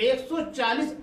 140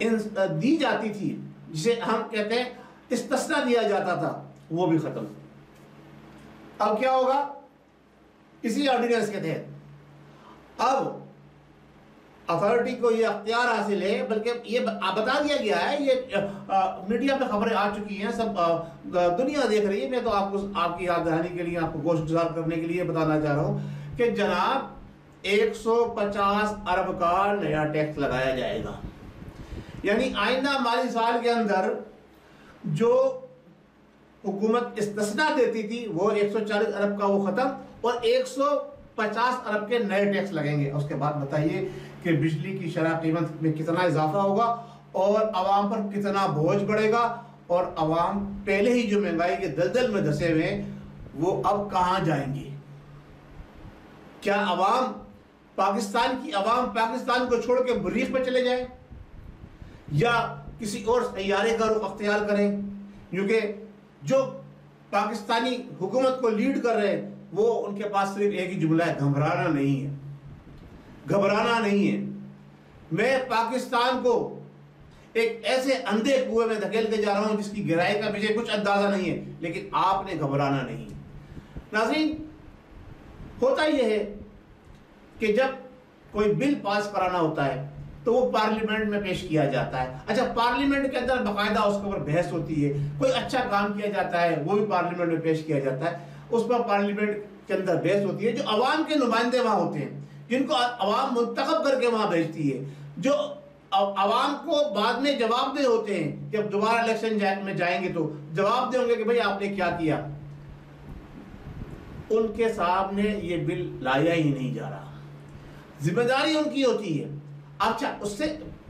دی جاتی تھی، جسے ہم کہتے ہیں استثنا دیا جاتا تھا، وہ بھی ختم۔ اب کیا ہوگا؟ اسی آرڈیننس کے تحت اب اتھارٹی کو یہ اختیار حاصل ہے، بلکہ یہ بتا دیا گیا ہے، یہ میڈیا پہ خبریں آ چکی ہیں، سب دنیا دیکھ رہی ہے۔ میں تو آپ کی یاد دہانی کے لیے، آپ کو گوش گزار کرنے کے لیے بتانا چاہ رہا ہوں کہ جناب 150 ارب کا نیا ٹیکس لگایا جائے گا، یعنی آئندہ مالی سال کے اندر جو حکومت استثنا دیتی تھی وہ 140 ارب کا وہ ختم، اور 150 ارب کے نئے ٹیکس لگیں گے۔ اس کے بعد بتائیے کہ بجلی کی شرح قیمت میں کتنا اضافہ ہوگا اور عوام پر کتنا بوجھ بڑھے گا، اور عوام پہلے ہی جو مہنگائی کے دلدل میں دھسے ہوئے ہیں وہ اب کہاں جائیں گے؟ کیا عوام، پاکستان کی عوام پاکستان کو چھوڑ کے مریخ پہ چلے جائیں یا کسی اور سیارے کا رخ اختیار کریں؟ کیونکہ جو پاکستانی حکومت کو لیڈ کر رہے ہیں وہ ان کے پاس صرف ایک ہی جملہ ہے، گھبرانا نہیں ہے، گھبرانا نہیں ہے۔ میں پاکستان کو ایک ایسے اندھے کنویں میں دھکیل کے جا رہا ہوں جس کی گہرائی کا مجھے کچھ اندازہ نہیں ہے، لیکن آپ نے گھبرانا نہیں۔ ناظرین، ہوتا یہ ہے کہ جب کوئی بل پاس کرانا ہوتا ہے تو وہ پارلیمنٹ میں پیش کیا جاتا ہے۔ اچھا، پارلیمنٹ کے اندر باقاعدہ اس کے اوپر بحث ہوتی ہے، کوئی اچھا کام کیا جاتا ہے وہ بھی پارلیمنٹ میں پیش کیا جاتا ہے، اس پر پارلیمنٹ کے اندر بحث ہوتی ہے۔ جو عوام کے نمائندے وہاں ہوتے ہیں، جن کو عوام منتخب کر کے وہاں بھیجتی ہے، جو عوام کو بعد میں جواب دہ ہوتے ہیں، جب دوبارہ الیکشن میں جائیں گے تو جواب دیں گے کہ بھئی آپ نے کیا کیا، ان کے سامنے یہ بل لایا ہی نہیں جا رہا۔ ذمہ داری ان کی ہوتی ہے۔ اچھا، اس سے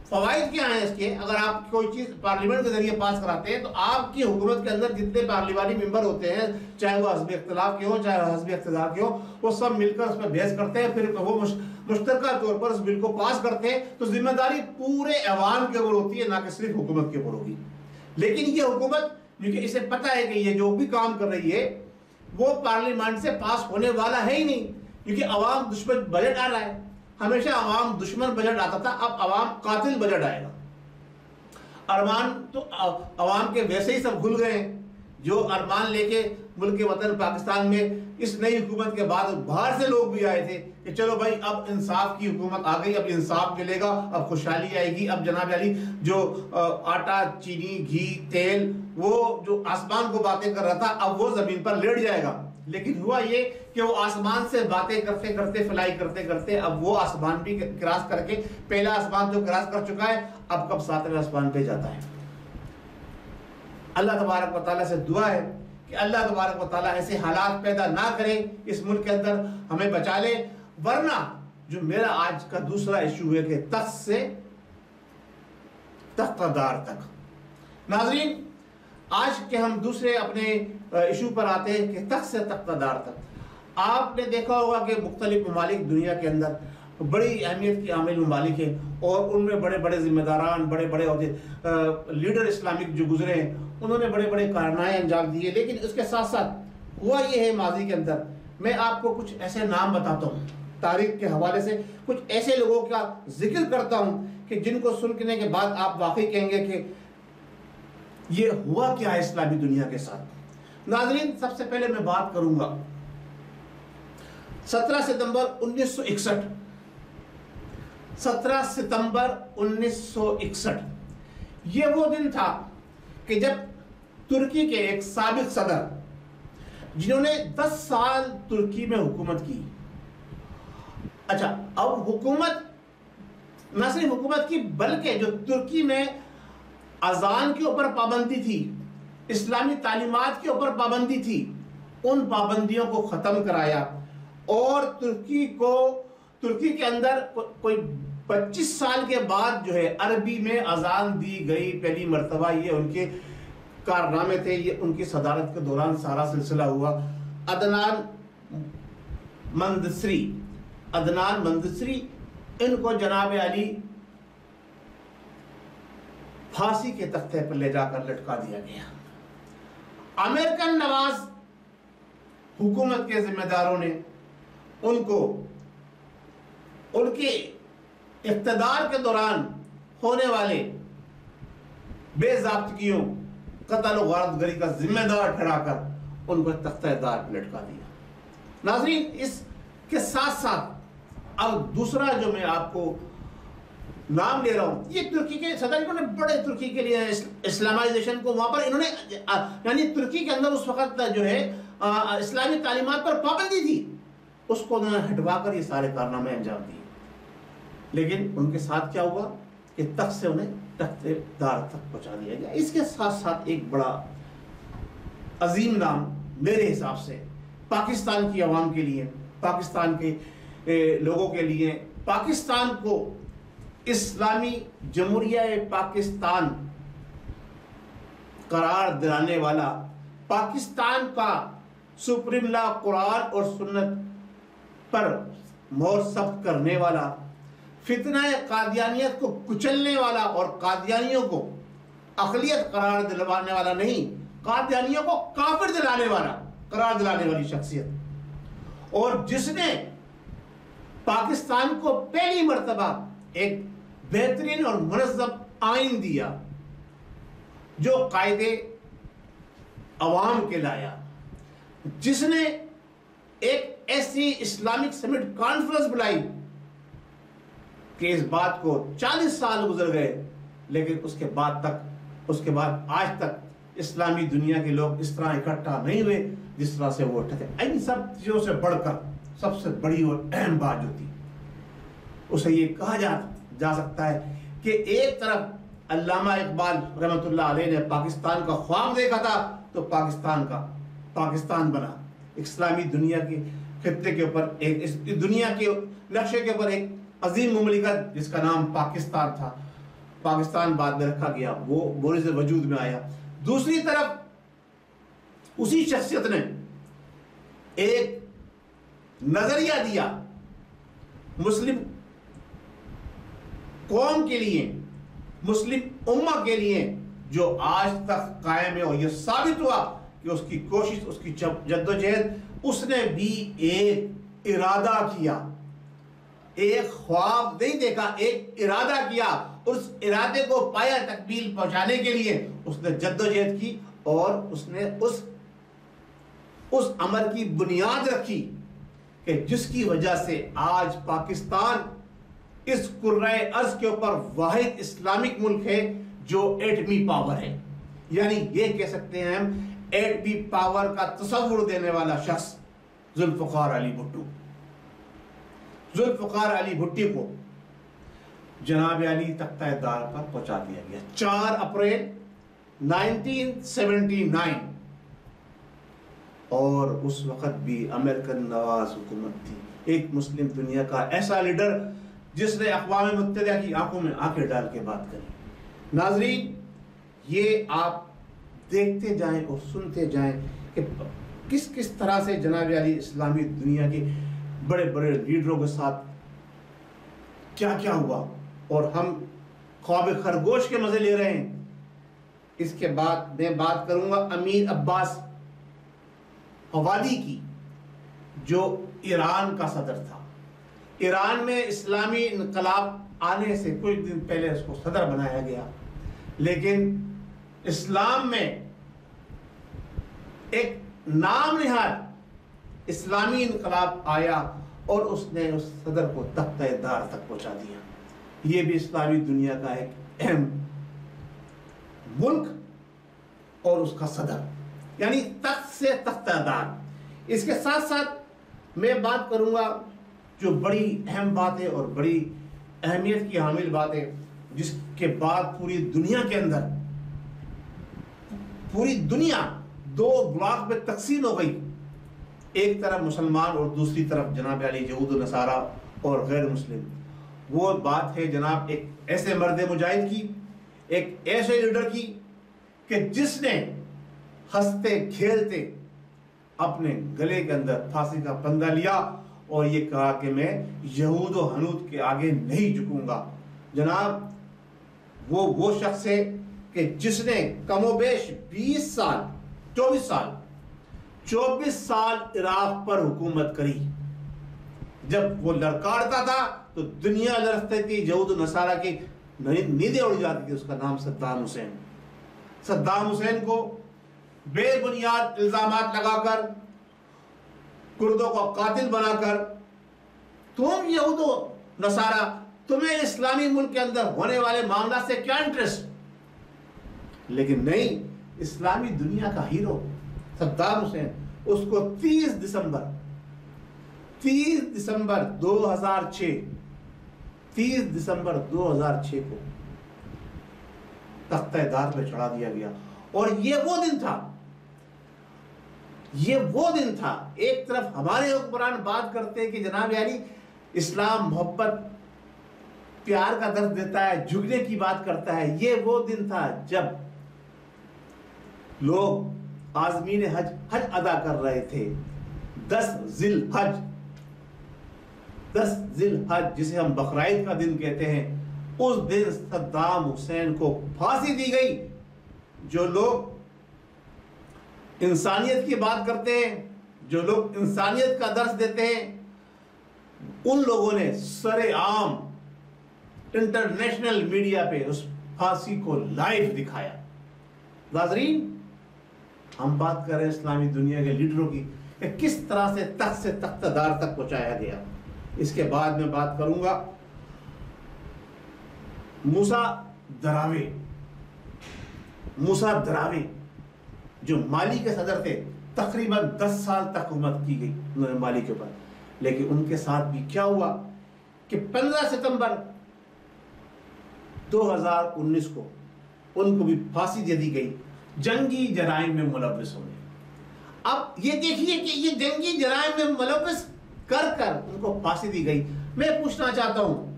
فوائد کیا ہیں اس کے؟ اگر آپ کوئی چیز پارلیمنٹ کے ذریعے پاس کراتے ہیں تو آپ کی حکومت کے اندر جتنے پارلیمانی ممبر ہوتے ہیں، چاہے وہ حزب اختلاف کے ہوں چاہے حزب اقتدار کے ہوں، وہ سب مل کر اس پہ بحث کرتے ہیں، پھر وہ مشترکہ طور پر اس بل کو پاس کرتے ہیں، تو ذمہ داری پورے عوام کے اوپر ہوتی ہے، نہ کہ صرف حکومت کے اوپر ہوگی۔ لیکن یہ حکومت، کیونکہ اسے پتہ ہے کہ یہ جو بھی کام کر رہی ہے وہ پارلیمنٹ سے پاس ہونے والا ہے ہی نہیں، کیونکہ عوام دشمن بجٹ آ رہا ہے۔ ہمیشہ عوام دشمن بجٹ آتا تھا، اب عوام قاتل بجٹ آئے گا۔ ارمان تو عوام کے ویسے ہی سب گھل گئے ہیں، جو ارمان لے کے ملک وطن پاکستان میں اس نئی حکومت کے بعد باہر سے لوگ بھی آئے تھے کہ چلو بھائی اب انصاف کی حکومت آ گئی، اب انصاف ملے گا، اب خوشحالی آئے گی، اب جناب علی جو آٹا، چینی، گھی، تیل، وہ جو آسمان کو باتیں کر رہا تھا اب وہ زمین پر لیٹ جائے گا۔ لیکن ہوا یہ کہ وہ آسمان سے باتیں کرتے کرتے، فلائی کرتے کرتے، اب وہ آسمان بھی کراس کر کے، پہلا آسمان جو کراس کر چکا ہے، اب کب 7ویں آسمان پہ جاتا ہے۔ اللہ تبارک و تعالیٰ سے دعا ہے کہ اللہ تبارک و تعالیٰ ایسے حالات پیدا نہ کرے اس ملک کے اندر، ہمیں بچا لے۔ ورنہ جو میرا آج کا دوسرا ایشو ہے کہ تخت سے تختہ دار تک۔ ناظرین، آج کے ہم دوسرے اپنے ایشو پر آتے ہیں کہ تخت سے تختہ دار تک۔ آپ نے دیکھا ہوگا کہ مختلف ممالک دنیا کے اندر بڑی اہمیت کی حامل ممالک ہیں، اور ان میں بڑے بڑے ذمہ داران، بڑے بڑے لیڈر اسلامک جو گزرے ہیں، انہوں نے بڑے بڑے کارنامے انجام دیے۔ لیکن اس کے ساتھ ساتھ ہوا یہ ہے ماضی کے اندر، میں آپ کو کچھ ایسے نام بتاتا ہوں، تاریخ کے حوالے سے کچھ ایسے لوگوں کا ذکر کرتا ہوں کہ جن کو سننے کے بعد آپ واقعی کہیں گے کہ یہ ہوا کیا ہے اسلامی دنیا کے ساتھ۔ ناظرین، سب سے پہلے میں بات کروں گا 17 ستمبر 1961۔ 17 ستمبر 1961 یہ وہ دن تھا کہ جب ترکی کے ایک سابق صدر، جنہوں نے 10 سال ترکی میں حکومت کی، اچھا اب حکومت نہ صرف حکومت کی بلکہ جو ترکی میں اذان کے اوپر پابندی تھی، اسلامی تعلیمات کے اوپر پابندی تھی، ان پابندیوں کو ختم کرایا، اور ترکی کے اندر کوئی 25 سال کے بعد جو ہے عربی میں اذان دی گئی پہلی مرتبہ۔ یہ ان کے کارنامے تھے، یہ ان کی صدارت کے دوران سارا سلسلہ ہوا۔ عدنان مندسری، ان کو جناب علی پھانسی کے تختے پر لے جا کر لٹکا دیا گیا۔ امریکن نواز حکومت کے ذمہ داروں نے ان کو ان کے اقتدار کے دوران ہونے والے بے ضابطگیوں، قتل و غارت گری کا ذمہ دار ٹھہرا کر ان کو تختہ دار پہ لٹکا دیا۔ ناظرین، اس کے ساتھ ساتھ اب دوسرا جو میں آپ کو نام لے رہا ہوں، یہ ترکی کے صدر انہوں نے بڑے ترکی کے لیے اسلامائزیشن کو وہاں پر انہوں نے یعنی ترکی کے اندر اس وقت جو ہے اسلامی تعلیمات پر پابندی تھی، اس کو انہوں نے ہٹوا کر یہ سارے کارنامے انجام دیے۔ لیکن ان کے ساتھ کیا ہوا کہ تخت سے انہیں تخت دار تک پہنچا دیا گیا۔ اس کے ساتھ ساتھ ایک بڑا عظیم نام میرے حساب سے پاکستان کی عوام کے لیے، پاکستان کے لوگوں کے لیے، پاکستان کو اسلامی جمہوریہ پاکستان قرار دلانے والا، پاکستان کا سپریم لا قرآن اور سنت پر مہر ثبت کرنے والا، فتنہ قادیانیت کو کچلنے والا اور قادیانیوں کو اقلیت قرار دلوانے والا نہیں، قادیانیوں کو کافر دلانے والا قرار دلانے والی شخصیت، اور جس نے پاکستان کو پہلی مرتبہ ایک بہترین اور منظم آئین دیا جو قاعدے عوام کے لایا، جس نے ایک ایسی اسلامک سمٹ کانفرنس بلائی کہ اس بات کو 40 سال گزر گئے لیکن اس کے بعد آج تک اسلامی دنیا کے لوگ اس طرح اکٹھا نہیں ہوئے جس طرح سے وہ اٹھے تھے۔ ان سب چیزوں سے بڑھ کر سب سے بڑی اور اہم بات جو تھی، اسے یہ کہا جا سکتا ہے کہ ایک طرف علامہ اقبال رحمۃ اللہ علیہ نے پاکستان کا خواب دیکھا تھا تو پاکستان بنا، اسلامی دنیا کی خطے کے اوپر ایک دنیا کے نقشے کے اوپر ایک عظیم مملکت جس کا نام پاکستان تھا، پاکستان بعد میں رکھا گیا، وہ بورز وجود میں آیا۔ دوسری طرف اسی شخصیت نے ایک نظریہ دیا مسلم قوم کے لیے، مسلم امہ کے لیے، جو آج تک قائم ہے، اور یہ ثابت ہوا کہ اس کی کوشش، اس کی جدوجہد، اس نے بھی ایک ارادہ کیا، ایک خواب نہیں دیکھا، ایک ارادہ کیا، اس ارادے کو پایا تکمیل پہنچانے کے لیے اس نے جدوجہد کی، اور اس نے اس عمل کی بنیاد رکھی کہ جس کی وجہ سے آج پاکستان اس کرۂ ارض کے اوپر واحد اسلامک ملک ہے جو ایٹمی پاور ہے۔ یعنی یہ کہہ سکتے ہیں ہم ایٹمی پاور کا تصور دینے والا شخص ذوالفقار علی بھٹو، ذوالفقار علی بھٹی کو جناب علی تختہ دار پر پہنچا دیا گیا 4 اپریل 1979، اور اس وقت بھی امریکن نواز حکومت تھی، ایک مسلم دنیا کا ایسا لیڈر جس نے اقوام متحدہ کی آنکھوں میں آنکھیں ڈال کے بات کری۔ ناظرین، یہ آپ دیکھتے جائیں اور سنتے جائیں کہ کس طرح سے جناب علی اسلامی دنیا کے بڑے بڑے لیڈروں کے ساتھ کیا ہوا، اور ہم خواب خرگوش کے مزے لے رہے ہیں۔ اس کے بعد میں بات کروں گا امیر عباس حوادی کی، جو ایران کا صدر تھا۔ ایران میں اسلامی انقلاب آنے سے کچھ دن پہلے اس کو صدر بنایا گیا، لیکن اسلام میں ایک نام نہاد اسلامی انقلاب آیا اور اس نے اس صدر کو تختہ دار تک پہنچا دیا۔ یہ بھی اسلامی دنیا کا ایک اہم ملک اور اس کا صدر، یعنی تخت سے تختہ دار۔ اس کے ساتھ ساتھ میں بات کروں گا جو بڑی اہم بات ہے اور بڑی اہمیت کی حامل بات ہے، جس کے بعد پوری دنیا کے اندر پوری دنیا 2 بلاک میں تقسیم ہو گئی، ایک طرف مسلمان اور دوسری طرف جناب علی یہود و نصارہ اور غیر مسلم۔ وہ بات ہے جناب ایک ایسے مرد مجاہد کی، ایک ایسے لیڈر کی کہ جس نے ہنستے کھیلتے اپنے گلے کے اندر پھانسی کا پھندا لیا اور یہ کہا کہ میں یہود و حنود کے آگے نہیں جھکوں گا۔ جناب وہ شخص ہے کہ جس نے کم و بیش 24 سال عراق پر حکومت کری۔ جب وہ لڑکاڑتا تھا تو دنیا لرزتی تھی، یہود و نصارہ کی نیندیں اڑ جاتی تھی۔ اس کا نام صدام حسین، صدام حسین کو بے بنیاد الزامات لگا کر، کردوں کو قاتل بنا کر، تم یہود و نصارہ، تمہیں اسلامی ملک کے اندر ہونے والے معاملات سے کیا انٹرسٹ؟ لیکن نہیں، اسلامی دنیا کا ہیرو صدام حسین، اس کو 30 دسمبر 2006 کو تختہ دار پہ چڑھا دیا گیا۔ اور یہ وہ دن تھا، ایک طرف ہمارے حکمران بات کرتے ہیں کہ جناب علی اسلام محبت پیار کا درس دیتا ہے، جھکنے کی بات کرتا ہے، یہ وہ دن تھا جب لوگ عازمین حج ادا کر رہے تھے۔ 10 ذی الحج جسے ہم بقرعید کا دن کہتے ہیں، اس دن صدام حسین کو پھانسی دی گئی۔ جو لوگ انسانیت کی بات کرتے ہیں، جو لوگ انسانیت کا درس دیتے ہیں، ان لوگوں نے سر عام انٹرنیشنل میڈیا پہ اس پھانسی کو لائیو دکھایا۔ ناظرین، ہم بات کر رہے ہیں اسلامی دنیا کے لیڈروں کی کہ کس طرح سے تخت سے تختہ دار تک پہنچایا گیا۔ اس کے بعد میں بات کروں گا موسیٰ دراوے جو مالی کے صدر تھے، تقریباً 10 سال تک حکومت کی گئی انہوں نے مالی کے اوپر، لیکن ان کے ساتھ بھی کیا ہوا کہ 15 ستمبر 2019 کو ان کو بھی پھانسی دے دی گئی جنگی جرائم میں ملوث ہونے۔ اب یہ دیکھیے کہ یہ جنگی جرائم میں ملوث کر ان کو پھانسی دی گئی۔ میں پوچھنا چاہتا ہوں،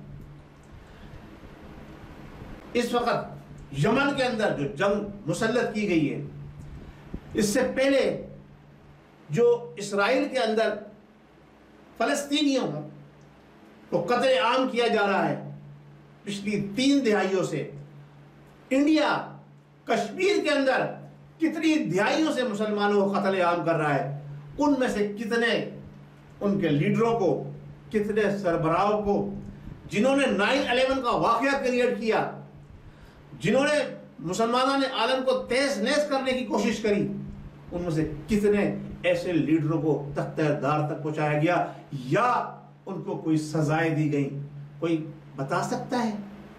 اس وقت یمن کے اندر جو جنگ مسلط کی گئی ہے، اس سے پہلے جو اسرائیل کے اندر فلسطینیوں کو قتل عام کیا جا رہا ہے پچھلی 3 دہائیوں سے، انڈیا کشمیر کے اندر کتنی دہائیوں سے مسلمانوں کو قتل عام کر رہا ہے، ان میں سے کتنے ان کے لیڈروں کو، کتنے سربراہوں کو جنہوں نے 9/11 کا واقعہ کریٹ کیا، جنہوں نے مسلمانوں نے عالم کو تہس نہس کرنے کی کوشش کری، ان میں سے کتنے ایسے لیڈروں کو تختہ دار تک پہنچایا گیا یا ان کو کوئی سزائیں دی گئی؟ کوئی بتا سکتا ہے؟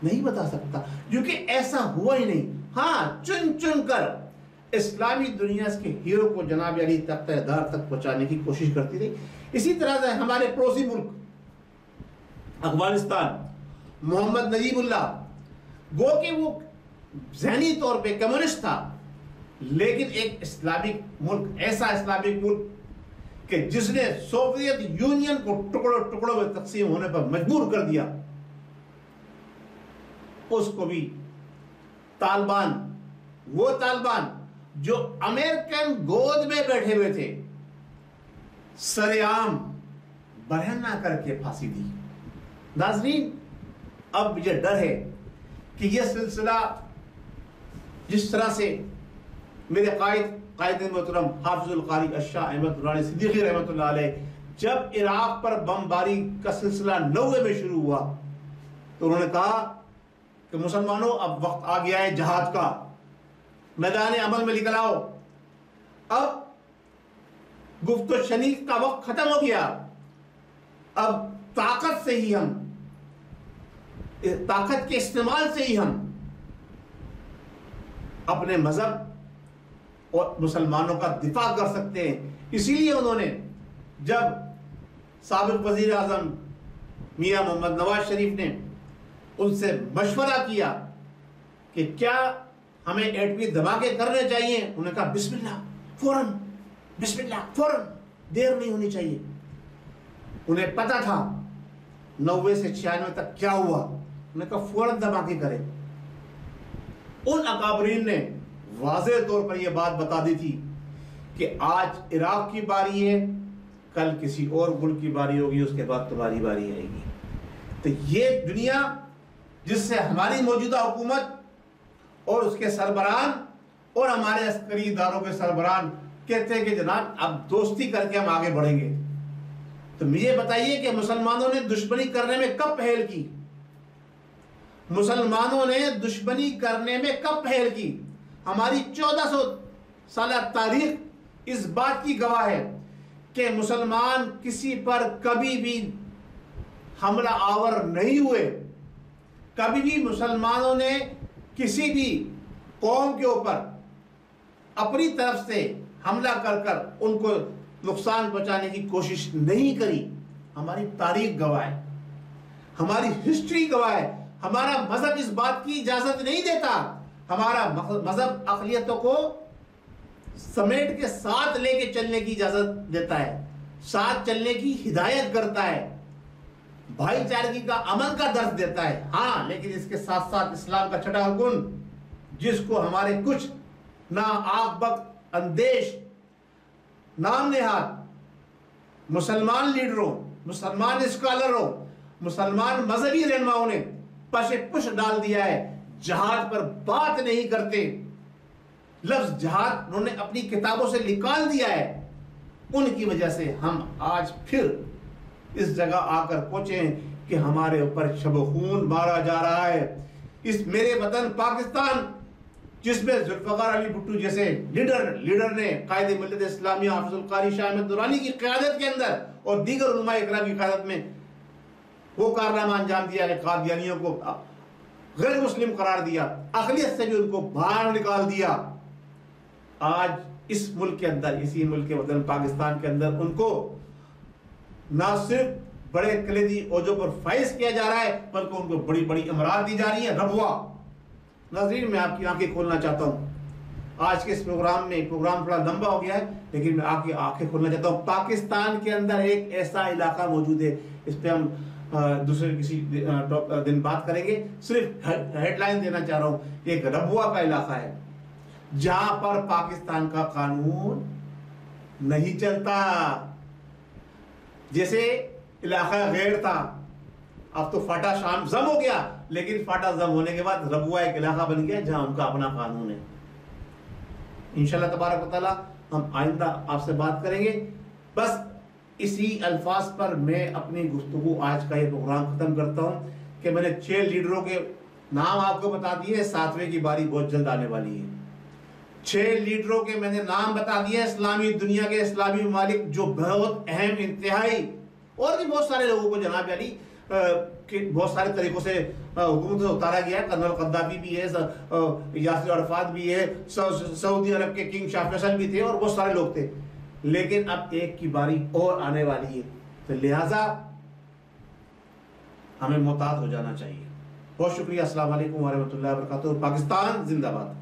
نہیں بتا سکتا، کیونکہ ایسا ہوا ہی نہیں۔ ہاں، چن کر اسلامی دنیا کے ہیرو کو جناب علی تختہ دار تک پہنچانے کی کوشش کرتی رہی۔ اسی طرح سے ہمارے پڑوسی ملک افغانستان، محمد نجیب اللہ، گو کہ وہ ذہنی طور پہ کمیونسٹ تھا، لیکن ایک اسلامک ملک، ایسا اسلامک ملک کہ جس نے سوویت یونین کو ٹکڑوں میں تقسیم ہونے پر مجبور کر دیا، اس کو بھی طالبان، وہ طالبان جو امریکن گود میں بیٹھے ہوئے تھے، سر عام برہنہ کر کے پھانسی دی۔ ناظرین، اب یہ ڈر ہے کہ یہ سلسلہ جس طرح سے میرے قائد محترم حافظ القاری الشاہ احمد درانی صدیقی رحمۃ اللہ علیہ جب عراق پر بمباری کا سلسلہ 90 میں شروع ہوا تو انہوں نے کہا کہ مسلمانوں، اب وقت آ گیا ہے جہاد کا، میدان عمل میں نکل آؤ، اب گفت و شنید کا وقت ختم ہو گیا، اب طاقت سے ہی ہم، طاقت کے استعمال سے ہی ہم اپنے مذہب اور مسلمانوں کا دفاع کر سکتے ہیں۔ اسی لیے انہوں نے جب سابق وزیر اعظم میاں محمد نواز شریف نے ان سے مشورہ کیا کہ کیا ہمیں ایٹمی دھماکے کرنے چاہیے، انہوں نے کہا بسم اللہ فوراً، بسم اللہ فوراً، دیر نہیں ہونی چاہیے۔ انہیں پتا تھا 90 سے 96 تک کیا ہوا، انہوں نے کہا فوراً دھماکے کریں۔ ان اکابرین نے واضح طور پر یہ بات بتا دی تھی کہ آج عراق کی باری ہے، کل کسی اور ملک کی باری ہوگی، اس کے بعد تمہاری باری آئے گی۔ تو یہ دنیا جس سے ہماری موجودہ حکومت اور اس کے سربراہان اور ہمارے عسکری اداروں کے سربراہان کہتے ہیں کہ جناب اب دوستی کر کے ہم آگے بڑھیں گے، تو مجھے بتائیے کہ مسلمانوں نے دشمنی کرنے میں کب پہل کی؟ مسلمانوں نے دشمنی کرنے میں کب پہل کی؟ ہماری 1400 سالہ تاریخ اس بات کی گواہ ہے کہ مسلمان کسی پر کبھی بھی حملہ آور نہیں ہوئے. کبھی بھی مسلمانوں نے کسی بھی قوم کے اوپر اپنی طرف سے حملہ کر کر ان کو نقصان پہنچانے کی کوشش نہیں کری. ہماری تاریخ گواہ ہے, ہماری ہسٹری گواہ ہے. ہمارا مذہب اس بات کی اجازت نہیں دیتا. ہمارا مذہب اقلیتوں کو سمیٹ کے ساتھ لے کے چلنے کی اجازت دیتا ہے, ساتھ چلنے کی ہدایت کرتا ہے, بھائی چارگی کا امن کا درس دیتا ہے. ہاں, لیکن اس کے ساتھ ساتھ اسلام کا چھٹا حکم, جس کو ہمارے کچھ نا آگ بک اندیش نام نہاد مسلمان لیڈروں, مسلمان اسکالروں, مسلمان مذہبی رہنماؤں نے پش ڈال دیا ہے. جہاد پر بات نہیں کرتے, لفظ جہاد انہوں نے اپنی کتابوں سے نکال دیا ہے. ان کی وجہ سے ہم آج پھر اس جگہ آ کر پہنچے ہیں کہ ہمارے اوپر شب خون مارا جا رہا ہے. اس میرے وطن پاکستان, جس میں ذوالفقار علی بھٹو جیسے لیڈر نے قائد ملت اسلامیہ حافظ القاری شاہ احمد نورانی کی قیادت کے اندر اور دیگر علماء اکرام کی قیادت میں وہ کارنامہ انجام دیا کہ قادیانیوں کو غیر مسلم قرار دیا, اقلیت سے بھی ان کو باہر نکال دیا. آج اس ملک کے اندر, اسی ملک کے وطن پاکستان کے اندر ان کو نہ صرف بڑے کلیدی عہدوں پر فائز کیا جا رہا ہے, بلکہ ان کو بڑی بڑی امرات دی جا رہی ہیں. ربوا ناظرین, میں آپ کی آنکھیں کھولنا چاہتا ہوں. آج کے اس پروگرام تھوڑا لمبا ہو گیا ہے, لیکن میں آپ کی آنکھیں کھولنا چاہتا ہوں. پاکستان کے اندر ایک ایسا علاقہ موجود ہے, اس پہ ہم دوسرے کسی دن بات کریں گے. صرف ہیڈ لائن دینا چاہ رہا ہوں. ایک ربوا کا علاقہ ہے جہاں پر پاکستان کا قانون نہیں چلتا. جیسے علاقہ غیر تھا, اب تو فاٹا شام زم ہو گیا, لیکن فاٹا زم ہونے کے بعد ربوا ایک علاقہ بن گیا جہاں ان کا اپنا قانون ہے. انشاءاللہ تبارک و تعالی ہم آئندہ آپ سے بات کریں گے. بس اسی الفاظ پر میں اپنی گفتگو آج کا یہ پروگرام ختم کرتا ہوں کہ میں نے 6 لیڈروں کے نام آپ کو بتا دیے. 7ویں کی باری بہت جلد آنے والی ہے. 6 لیڈروں کے میں نے نام بتا دیے, اسلامی دنیا کے اسلامی ممالک جو بہت اہم انتہائی, اور بھی بہت سارے لوگوں کو جناب علی بہت سارے طریقوں سے حکومت سے اتارا گیا ہے. کرنل قذافی بھی ہے, یاسر عرفات بھی ہے, سعودی عرب کے کنگ شاہ فیصل بھی تھے, اور بہت سارے لوگ تھے. لیکن اب ایک کی باری اور آنے والی ہے, تو لہٰذا ہمیں محتاط ہو جانا چاہیے. بہت شکریہ. السلام علیکم ورحمۃ اللہ وبرکاتہ. پاکستان زندہ باد.